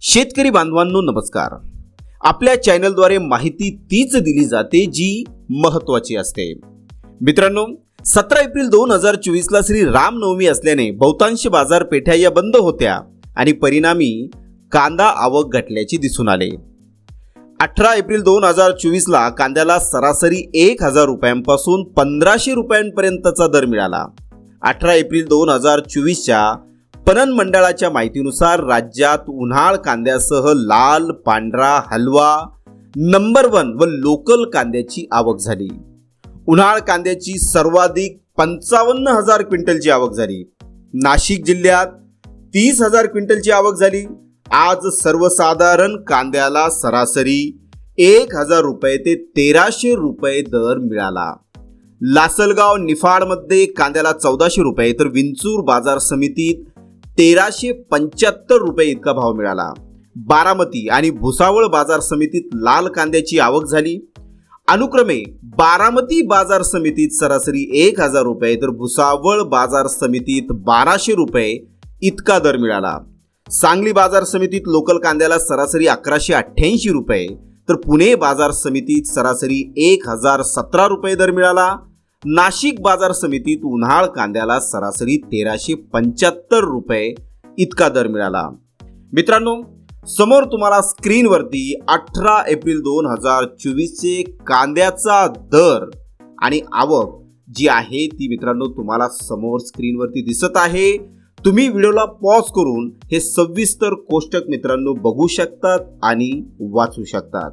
शेतकरी बांधवांनो नमस्कार। आपल्या चॅनलद्वारे माहिती तीच दिली जाते जी महत्त्वाची असते। मित्रांनो, 17 एप्रिल 2024 ला श्री रामनवमी असल्याने बहुतांश बाजारपेठा या बंद होत्या आणि परिणामी कांदा आवक घटल्याचे दिसून आले। 18 एप्रिल 2024 ला कांद्याला सरासरी 1000 रुपयांपासून 1500 रुपयांपर्यंतचा दर मिळाला। 18 एप्रिल 2024 च्या पणन मंडळाच्या माहितीनुसार राज्यात उन्हाळ कांद्यासह लाल, पांढरा, हलवा, नंबर 1 व लोकल कांद्याची आवक झाली। उन्हाळ कांद्याची सर्वाधिक 55,000 क्विंटलची आवक झाली। नाशिक जिल्ह्यात 30,000 क्विंटलची आवक झाली। आज सर्वसाधारण कांद्याला सरासरी 1000 रुपये ते 1300 रुपये दर मिळाला। लासलगाव निफाडमध्ये कांद्याला 1400 रुपये तर विंचूर बाजार समितीत 1375 रुपये इतका भाव मिळाला। बारामती आणि भुसावळ बाजार समितीत लाल कांद्याची आवक झाली। अनुक्रमे बारामती बाजार समितीत सरासरी 1000 रुपये तर भुसावळ बाजार समितीत 1200 रुपये इतका दर मिळाला। सांगली बाजार समितीत लोकल कांद्याला सरासरी 1188 रुपये तर पुणे बाजार समितीत सरासरी 1017 रुपये दर मिळाला। नाशिक बाजार समितीत उन्हाळ कांद्याला सरासरी 1375 रुपये इतका दर मिळाला। मित्रांनो, समोर तुम्हाला स्क्रीनवरती 18 एप्रिल 2024 चे कांद्याचा दर आणि आवक जी आहे ती मित्रांनो तुम्हाला समोर स्क्रीनवरती दिसत आहे। तुम्ही व्हिडिओला पॉज करून हे सविस्तर कोष्टक मित्रांनो बघू शकतात आणि वाचू शकतात।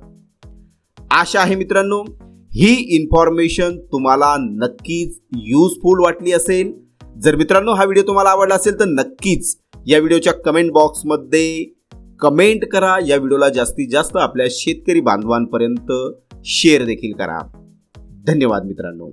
आशा आहे मित्रांनो ही इन्फॉर्मेशन तुम्हाला नक्कीच युजफुल वाटली असेल। जर मित्रांनो हा व्हिडिओ तुम्हाला आवडला असेल तर नक्कीच या व्हिडिओच्या कमेंट बॉक्समध्ये कमेंट करा। या व्हिडिओला जास्तीत जास्त आपल्या शेतकरी बांधवांपर्यंत शेअर देखील करा। धन्यवाद मित्रांनो।